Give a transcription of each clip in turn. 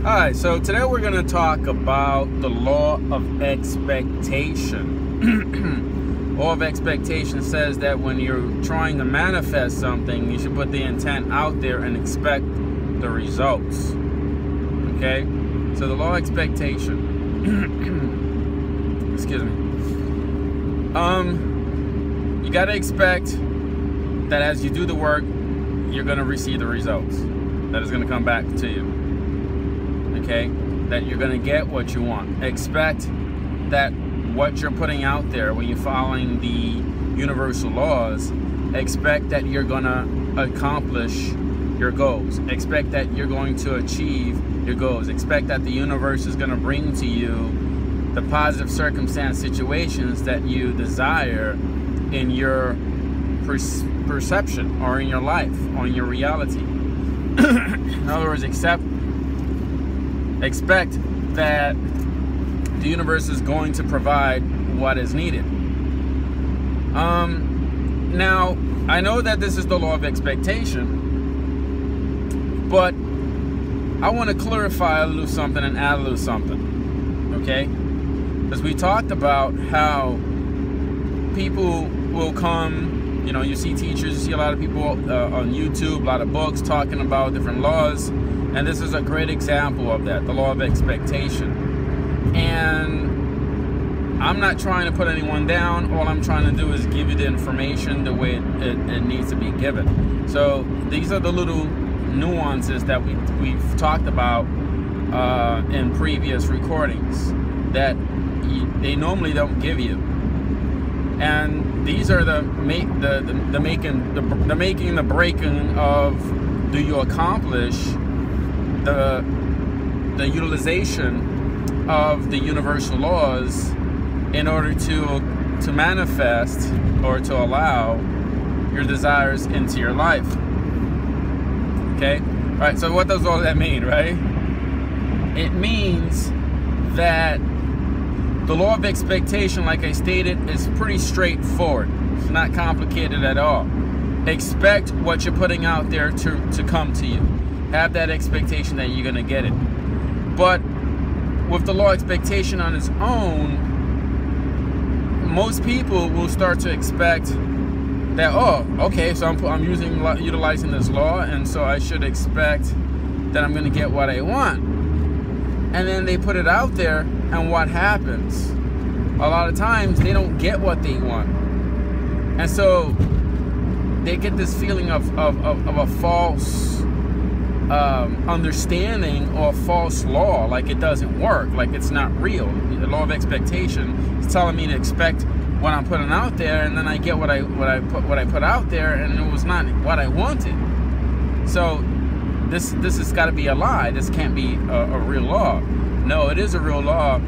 Alright, so today we're going to talk about the law of expectation. Law of expectation says that when you're trying to manifest something, you should put the intent out there and expect the results. Okay? So the law of expectation. Excuse me. You got to expect that as you do the work, you're going to receive the results. That is going to come back to you. Okay, that you're going to get what you want. Expect that what you're putting out there when you're following the universal laws, expect that you're going to accomplish your goals. Expect that you're going to achieve your goals. Expect that the universe is going to bring to you the positive circumstance situations that you desire in your perception or in your life or in your reality. In other words, expect that the universe is going to provide what is needed. Now, I know that this is the law of expectation, but I want to clarify a little something and add a little something, okay? Because we talked about how people will come, you see teachers, you see a lot of people on YouTube, a lot of books talking about different laws. And this is a great example of that, the law of expectation. And I'm not trying to put anyone down. All I'm trying to do is give you the information the way it needs to be given. So these are the little nuances that we've talked about in previous recordings that they normally don't give you. And these are the making, the breaking of, do you accomplish the utilization of the universal laws in order to manifest or to allow your desires into your life. Okay? All right, so what does all that mean, right? It means that the law of expectation, like I stated, is pretty straightforward. It's not complicated at all. Expect what you're putting out there to come to you. Have that expectation that you're going to get it. But with the law of expectation on its own, most people will start to expect that, oh, okay, so I'm utilizing this law, and so I should expect that I'm going to get what I want. And then they put it out there, and what happens? A lot of times they don't get what they want. And so they get this feeling of a false understanding or false law, like it doesn't work, like it's not real. The law of expectation is telling me to expect what I'm putting out there, and then I get what I put out there, and it was not what I wanted. So this has got to be a lie. This can't be a real law. No, it is a real law,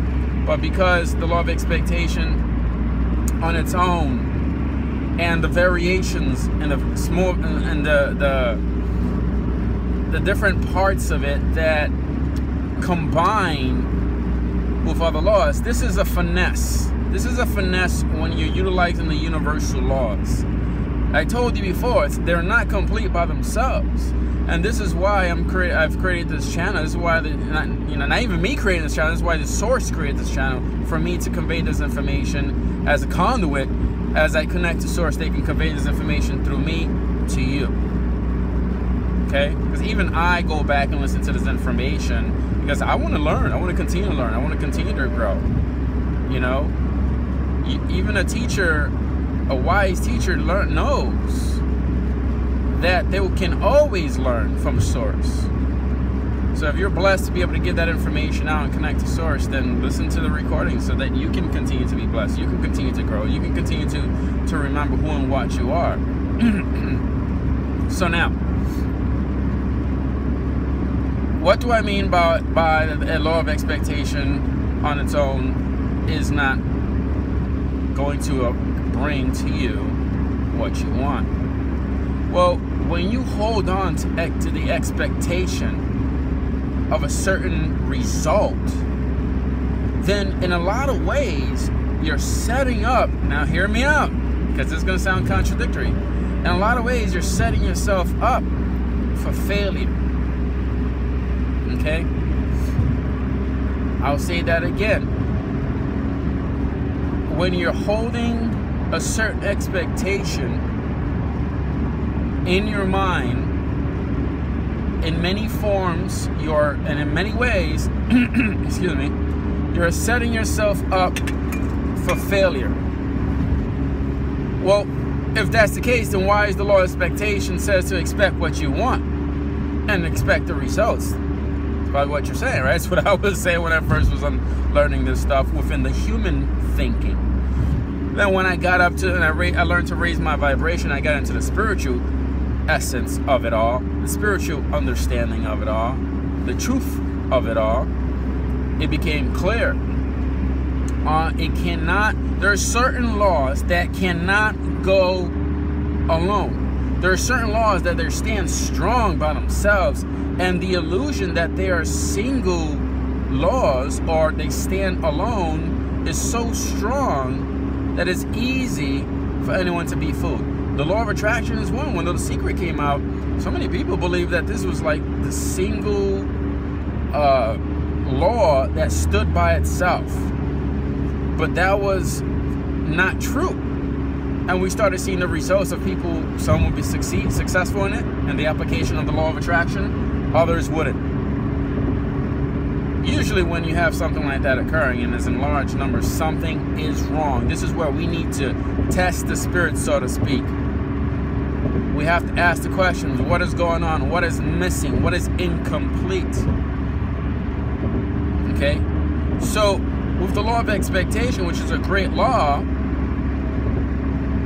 but because the law of expectation on its own and the variations and the small and the different parts of it that combine with other laws, this is a finesse. This is a finesse when you're utilizing the universal laws. I told you before, they're not complete by themselves. And this is why I've created this channel. This is why, not even me creating this channel, this is why the source created this channel, for me to convey this information as a conduit. As I connect to source, they can convey this information through me to you. Okay? Because even I go back and listen to this information because I want to learn. I want to continue to learn. I want to continue to grow. Even a teacher, a wise teacher knows that they can always learn from source. So if you're blessed to be able to give that information out and connect to source, then listen to the recording so that you can continue to be blessed. You can continue to grow. You can continue to remember who and what you are. So now, what do I mean by a law of expectation on its own is not going to bring to you what you want? Well, when you hold on to the expectation of a certain result, then in a lot of ways, you're setting up, now hear me out, because this is going to sound contradictory. In a lot of ways, you're setting yourself up for failure. Okay? I'll say that again. When you're holding a certain expectation in your mind, in many forms, and in many ways, excuse me, you're setting yourself up for failure. Well, if that's the case, then why is the law of expectation says to expect what you want and expect the results? That's probably what you're saying, right? That's what I was saying when I first was learning this stuff within the human thinking. Then when I got up to, and I learned to raise my vibration, I got into the spiritual essence of it all, the spiritual understanding of it all, the truth of it all. It became clear. There are certain laws that cannot go alone. There are certain laws that they stand strong by themselves, and the illusion that they are single laws or they stand alone is so strong that it's easy for anyone to be fooled. The law of attraction is one. When The Secret came out, so many people believed that this was like the single law that stood by itself. But that was not true. And we started seeing the results of people. Some would be successful in it, and the application of the law of attraction. Others wouldn't. Usually when you have something like that occurring and it's in large numbers, something is wrong. This is where we need to test the spirit, so to speak. We have to ask the questions: what is going on? What is missing? What is incomplete? Okay? So, with the law of expectation, which is a great law,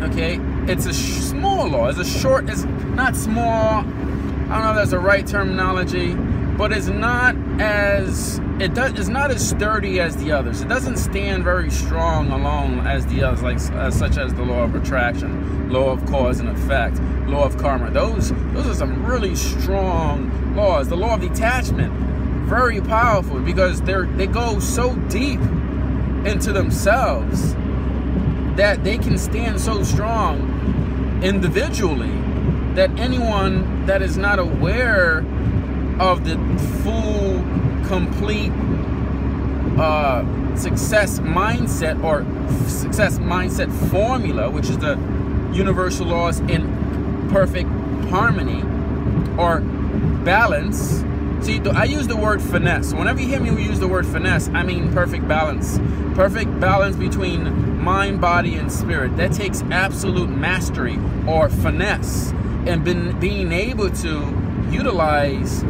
okay, it's a small law. It's not small. I don't know if that's the right terminology, but it's not as sturdy as the others. It doesn't stand very strong alone as the others, such as the law of attraction, law of cause and effect, law of karma. Those are some really strong laws. The law of detachment, very powerful, because they go so deep into themselves that they can stand so strong individually that anyone that is not aware of the full, complete success mindset or success mindset formula, which is the universal laws in perfect harmony or balance. See, I use the word finesse. Whenever you hear me use the word finesse, I mean perfect balance. Perfect balance between mind, body, and spirit. That takes absolute mastery or finesse, and being able to utilize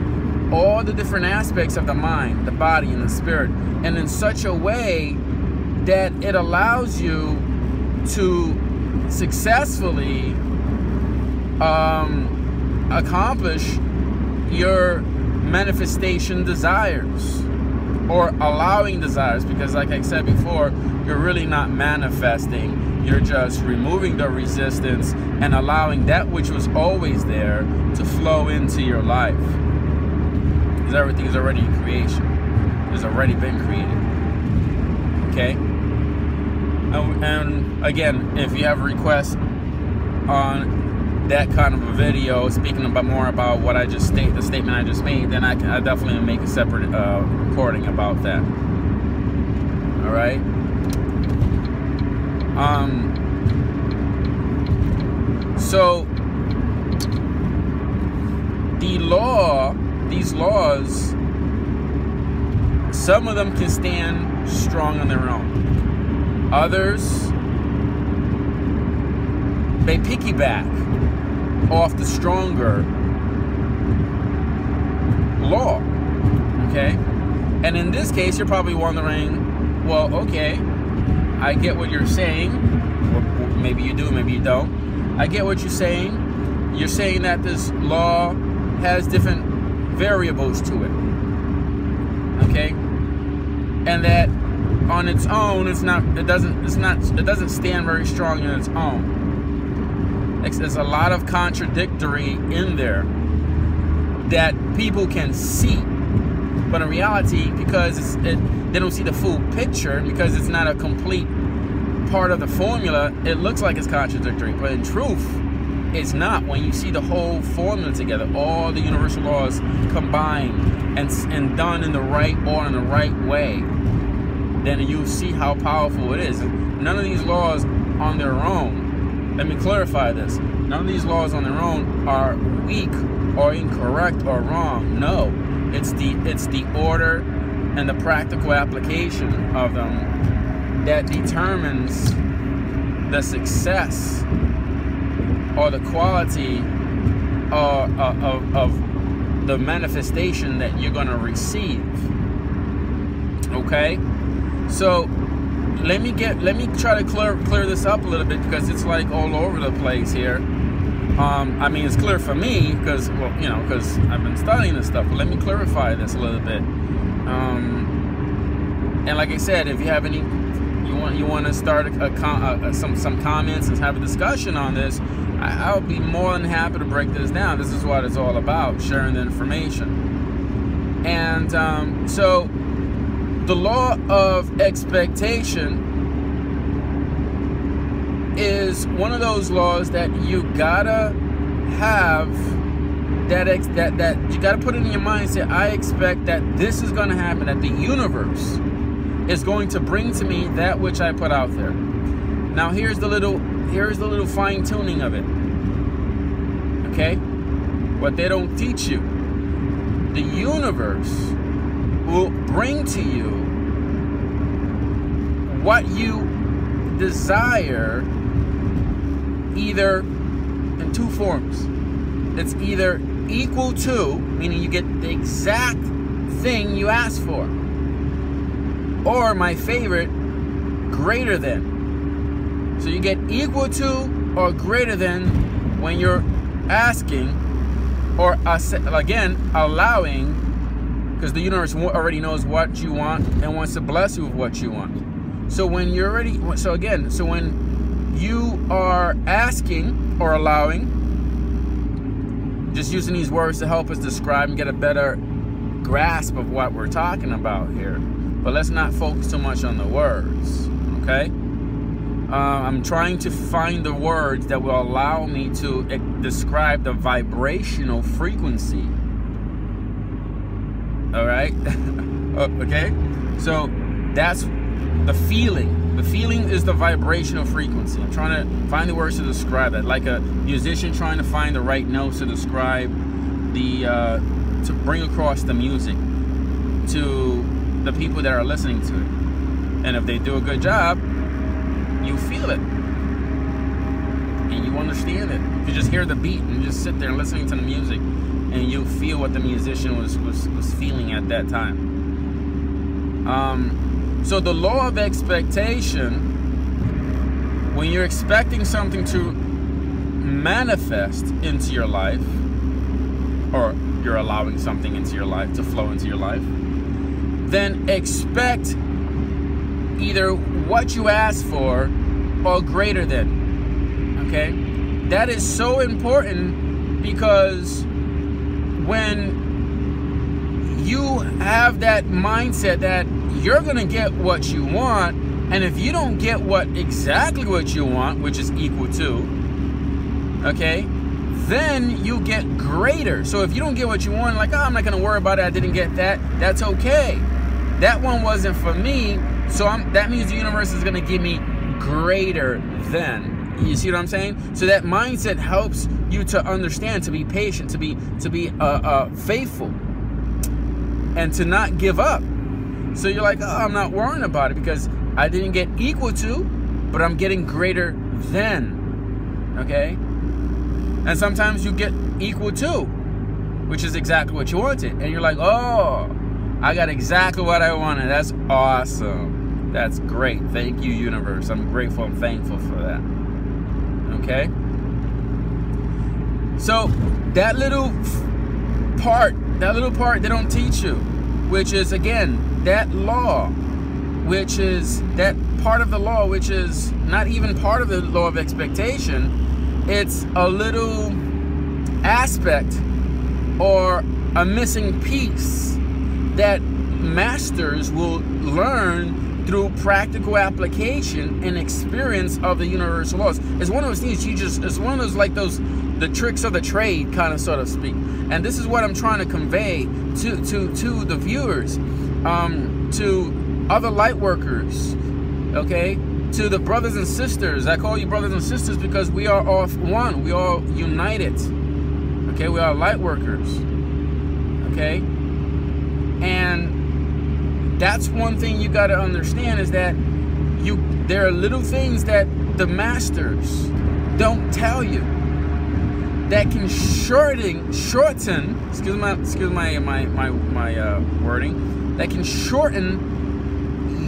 all the different aspects of the mind, the body, and the spirit, and in such a way that it allows you to successfully accomplish your manifestation desires, or allowing desires, because like I said before, you're really not manifesting, you're just removing the resistance and allowing that which was always there to flow into your life. Because everything is already in creation. It's already been created. Okay? And again, if you have a request on that kind of a video, speaking about more about what I just stated, the statement I just made, then I definitely make a separate recording about that. All right. So these laws, some of them can stand strong on their own. Others, they piggyback off the stronger law. Okay? And in this case, you're probably wondering, well, okay, I get what you're saying. Maybe you do, maybe you don't. I get what you're saying. You're saying that this law has different variables to it. Okay? And that on its own, it doesn't stand very strong on its own. There's a lot of contradictory in there that people can see, but in reality, because they don't see the full picture, because it's not a complete part of the formula, it looks like it's contradictory, but in truth, it's not. When you see the whole formula together, all the universal laws combined and done in the right order, in the right way, then you see how powerful it is. None of these laws on their own, let me clarify this, none of these laws on their own are weak or incorrect or wrong. No, it's the order and the practical application of them that determines the success or the quality of the manifestation that you're going to receive. Okay, so let me try to clear this up a little bit, because it's like all over the place here. I mean, it's clear for me because, well, you know, because I've been studying this stuff. But let me clarify this a little bit. And like I said, if you have any, you want to start some comments and have a discussion on this, I'll be more than happy to break this down. This is what it's all about, sharing the information. And so the law of expectation is one of those laws that you gotta have, that you gotta put it in your mind. Say, I expect that this is gonna happen, that the universe is going to bring to me that which I put out there. Now here's the little fine tuning of it. Okay? What they don't teach you. The universe will bring to you what you desire, either in two forms. It's either equal to, meaning you get the exact thing you asked for, or my favorite, greater than. So you get equal to or greater than when you're asking, or again, allowing, because the universe already knows what you want and wants to bless you with what you want. So when you're ready, so when you are asking or allowing, just using these words to help us describe and get a better grasp of what we're talking about here. But let's not focus too much on the words, okay? I'm trying to find the words that will allow me to describe the vibrational frequency. All right? Okay? So that's the feeling. The feeling is the vibrational frequency. I'm trying to find the words to describe that, like a musician trying to find the right notes to describe to bring across the music to the people that are listening to it. And if they do a good job, you feel it and you understand it. You just hear the beat and just sit there listening to the music, and you feel what the musician was feeling at that time. So the law of expectation, when you're expecting something to manifest into your life, or you're allowing something into your life to flow into your life, then expect either what you asked for or greater than. Okay? That is so important, because when you have that mindset that you're gonna get what you want, and if you don't get exactly what you want, which is equal to, okay, then you get greater. So if you don't get what you want, like, oh, I'm not gonna worry about it, I didn't get that, that's okay. That one wasn't for me, so that means the universe is gonna give me greater than. You see what I'm saying? So that mindset helps you to understand, to be patient, to be faithful, and to not give up. So you're like, oh, I'm not worrying about it because I didn't get equal to, but I'm getting greater than. Okay? And sometimes you get equal to, which is exactly what you wanted. And you're like, oh, I got exactly what I wanted. That's awesome. That's great. Thank you, universe. I'm grateful and thankful for that. Okay? So that little part they don't teach you, which is, again, that law, which is that part of the law, which is not even part of the law of expectation. It's a little aspect or a missing piece that masters will learn through practical application and experience of the universal laws. It's one of those things it's one of those, like the tricks of the trade, kind of, sort of speak. And this is what I'm trying to convey to the viewers, to other light workers, okay, to the brothers and sisters. I call you brothers and sisters because we are all one. We are united. Okay, we are light workers. Okay, and that's one thing you got to understand, is that there are little things that the masters don't tell you that can shorten, excuse my wording, that can shorten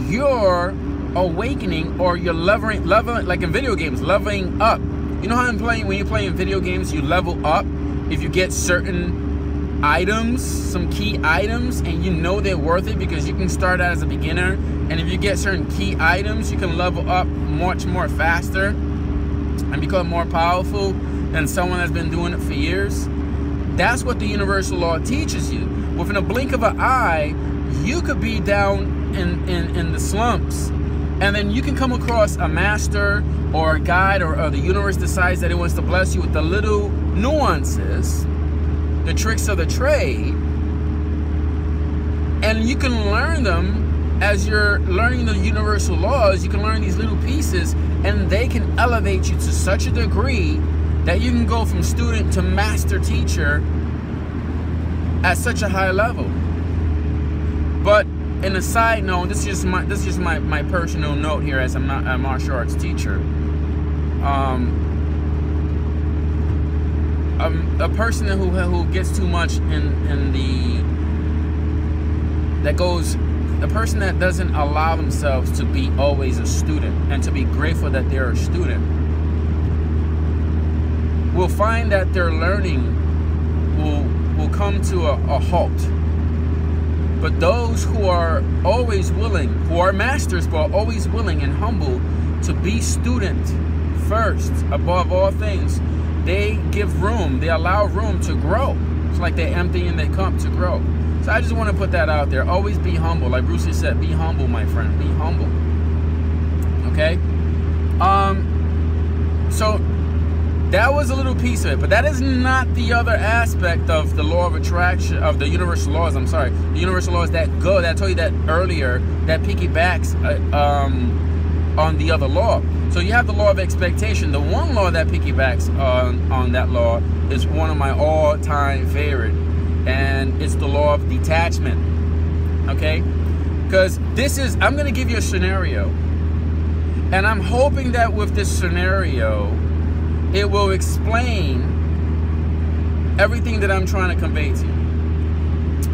your awakening or your leveling, like in video games, leveling up. You know how when you're playing video games, you level up if you get certain items, some key items, and you know they're worth it because you can start out as a beginner, and if you get certain key items, you can level up much more faster and become more powerful than someone that's been doing it for years. That's what the universal law teaches you. Within a blink of an eye, you could be down in the slumps, and then you can come across a master or a guide, or the universe decides that it wants to bless you with the little nuances, the tricks of the trade, and you can learn them as you're learning the universal laws. You can learn these little pieces, and they can elevate you to such a degree that you can go from student to master teacher at such a high level. But in a side note, this is just my personal note here, as I'm not a martial arts teacher. A person who gets too much a person that doesn't allow themselves to be always a student and to be grateful that they're a student will find that their learning will come to a halt. But those who are always willing, who are masters but are always willing and humble to be student first above all things, they give room, they allow room to grow. It's like they're emptying their cup to grow. So I just want to put that out there. Always be humble. Like Bruce Lee said, be humble, my friend. Be humble. Okay? So that was a little piece of it, but that is not the other aspect of the law of attraction, of the universal laws. I'm sorry. The universal laws that I told you that earlier, that piggybacks on the other law. So you have the law of expectation. The one law that piggybacks on that law is one of my all-time favorite, and it's the law of detachment. Okay? Because I'm going to give you a scenario, and I'm hoping that with this scenario, it will explain everything that I'm trying to convey to you.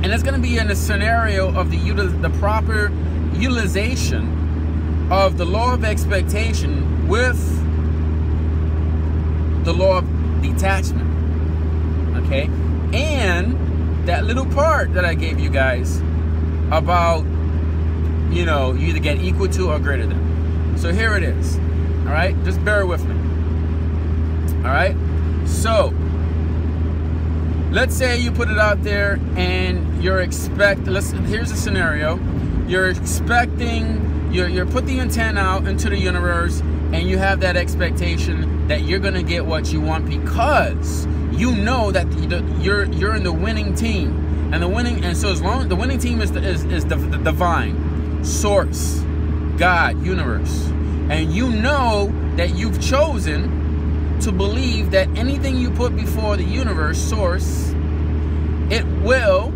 And it's going to be in a scenario of the proper utilization of the law of expectation with the law of detachment. Okay? And that little part that I gave you guys about, you either get equal to or greater than. So here it is. All right? Just bear with me. All right, so let's say you put it out there and you're here's a scenario. You're expecting, you're put the antenna out into the universe, and you have that expectation that you're gonna get what you want because you know that you're in the winning team, and so as long as the winning team is the divine source, God, universe, and you know that you've chosen to believe that anything you put before the universe source, it will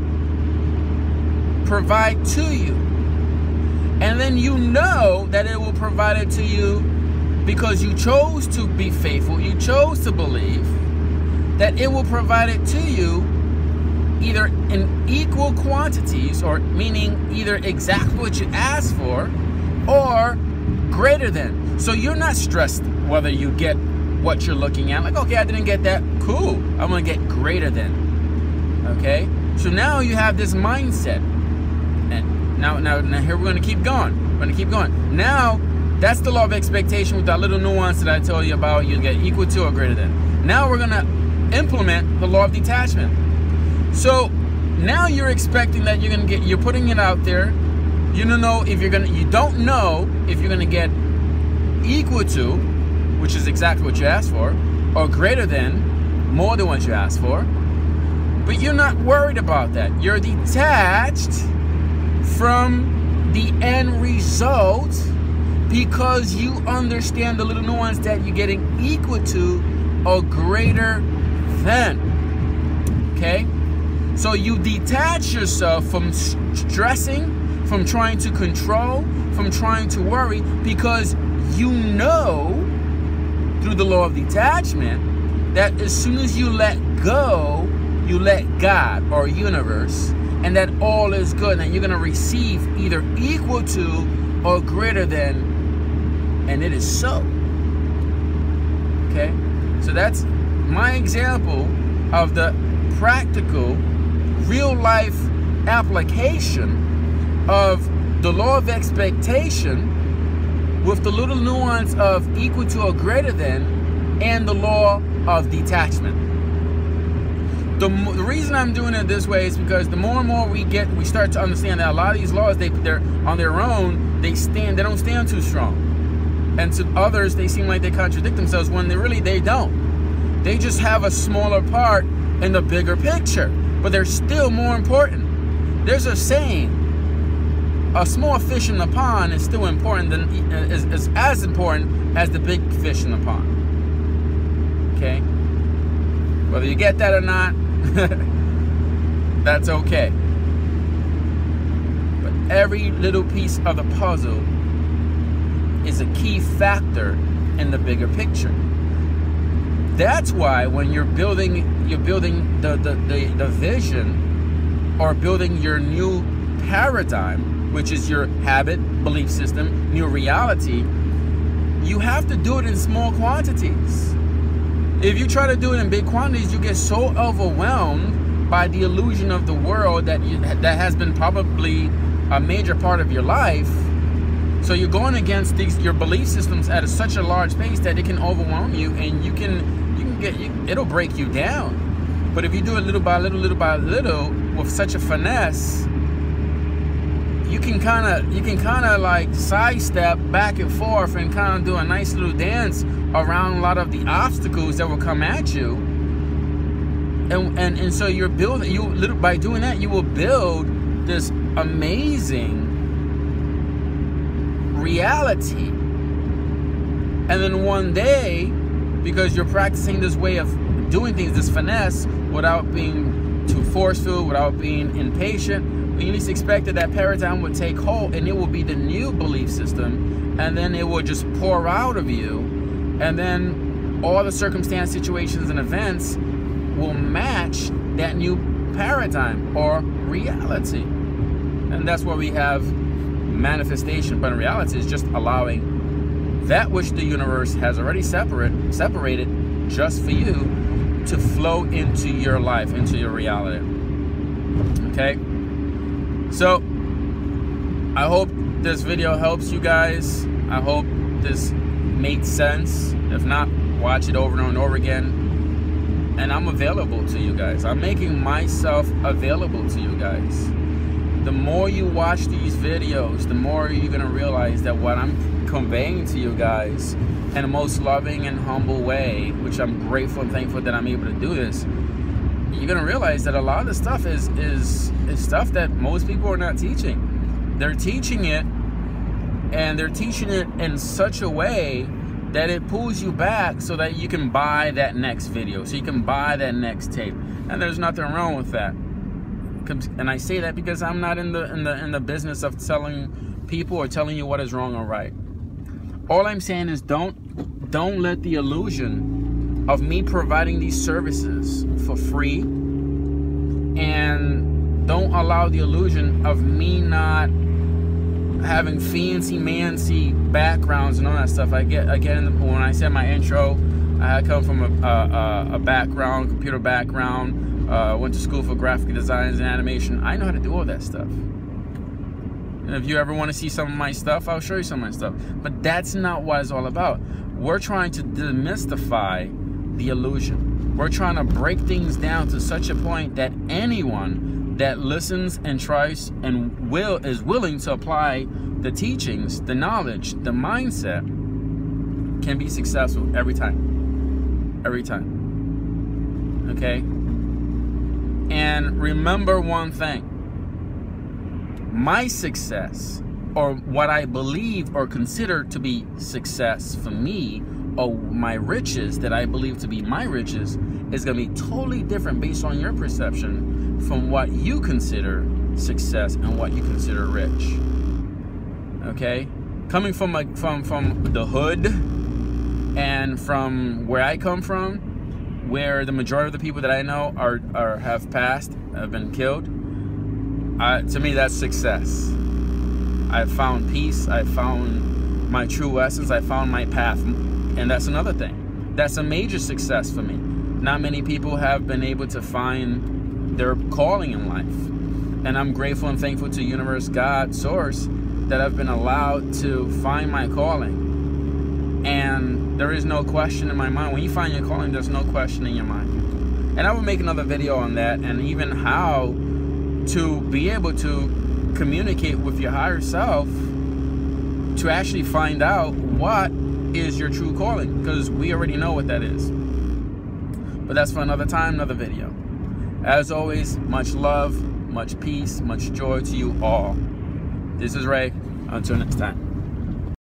provide to you. And then you know that it will provide it to you because you chose to be faithful, you chose to believe that it will provide it to you either in equal quantities, or meaning either exactly what you asked for or greater than. So you're not stressed whether you get what you're looking at. Like, okay, I didn't get that. Cool. I'm going to get greater than. Okay? So now you have this mindset. And now here we're going to keep going. We're going to keep going. Now, that's the law of expectation with that little nuance that I told you about. You get equal to or greater than. Now we're going to implement the law of detachment. So now you're expecting that you're putting it out there. You don't know if you're going to get equal to, which is exactly what you asked for, or greater than, more than what you asked for. But you're not worried about that. You're detached from the end result, because you understand the little nuance that you're getting equal to or greater than. Okay? So you detach yourself from stressing, from trying to control, from trying to worry, because you know through the law of detachment that as soon as you let go, you let God or universe, and that all is good, and you're going to receive either equal to or greater than, and it is so. Okay? So that's my example of the practical, real life application of the law of expectation with the little nuance of equal to or greater than, and the law of detachment. The reason I'm doing it this way is because the more and more we start to understand that a lot of these laws, they're on their own, they don't stand too strong. And to others, they seem like they contradict themselves when they don't. They just have a smaller part in the bigger picture, but they're still more important. There's a saying, a small fish in the pond is still important is as important as the big fish in the pond. Okay? Whether you get that or not, that's okay. But every little piece of the puzzle is a key factor in the bigger picture. That's why when you're building the vision, or building your new paradigm, which is your habit, belief system, new reality, you have to do it in small quantities. If you try to do it in big quantities, you get so overwhelmed by the illusion of the world that has been probably a major part of your life. So you're going against your belief systems at such a large pace that it can overwhelm you, and it'll break you down. But if you do it little by little with such a finesse, you can kind of like sidestep back and forth and kind of do a nice little dance around a lot of the obstacles that will come at you. And so you're building, by doing that, you will build this amazing reality. And then one day, because you're practicing this way of doing things, this finesse, without being too forceful, without being impatient, you least expect that paradigm would take hold, and it will be the new belief system, and then it will just pour out of you, and then all the circumstance, situations, and events will match that new paradigm or reality. And that's where we have manifestation. But in reality, is just allowing that which the universe has already separated just for you to flow into your life, into your reality. Okay? So, I hope this video helps you guys. I hope this made sense. If not, watch it over and over again. And I'm available to you guys. I'm making myself available to you guys. The more you watch these videos, the more you're going to realize that what I'm conveying to you guys in the most loving and humble way, which I'm grateful and thankful that I'm able to do this, you're going to realize that a lot of the stuff is stuff that most people are not teaching. They're teaching it, and they're teaching it in such a way that it pulls you back so that you can buy that next video, so you can buy that next tape. And there's nothing wrong with that. And I say that because I'm not in the business of telling people or telling you what is wrong or right. All I'm saying is don't let the illusion of me providing these services for free, and don't allow the illusion of me not having fancy backgrounds and all that stuff. When I said my intro, I come from a background, computer background. Went to school for graphic design and animation. I know how to do all that stuff. And if you ever want to see some of my stuff, I'll show you some of my stuff. But that's not what it's all about. We're trying to demystify the illusion. We're trying to break things down to such a point that anyone that listens and tries and is willing to apply the teachings, the knowledge, the mindset, can be successful every time. Every time. Okay? And remember one thing. My success or what I believe or consider to be success for me, or my riches that I believe to be my riches, is going to be totally different based on your perception from what you consider success and what you consider rich. Okay? Coming from the hood and from where I come from, where the majority of the people that I know have passed, have been killed, to me that's success. I found peace, I found my true essence, I found my path, and that's another thing. That's a major success for me. Not many people have been able to find their calling in life, and I'm grateful and thankful to universe, God, source, that I've been allowed to find my calling. And there is no question in my mind. When you find your calling, there's no question in your mind. And I will make another video on that, and even how to be able to communicate with your higher self to actually find out what is your true calling, because we already know what that is. But that's for another time, another video. As always, much love, much peace, much joy to you all. This is Ray. Until next time.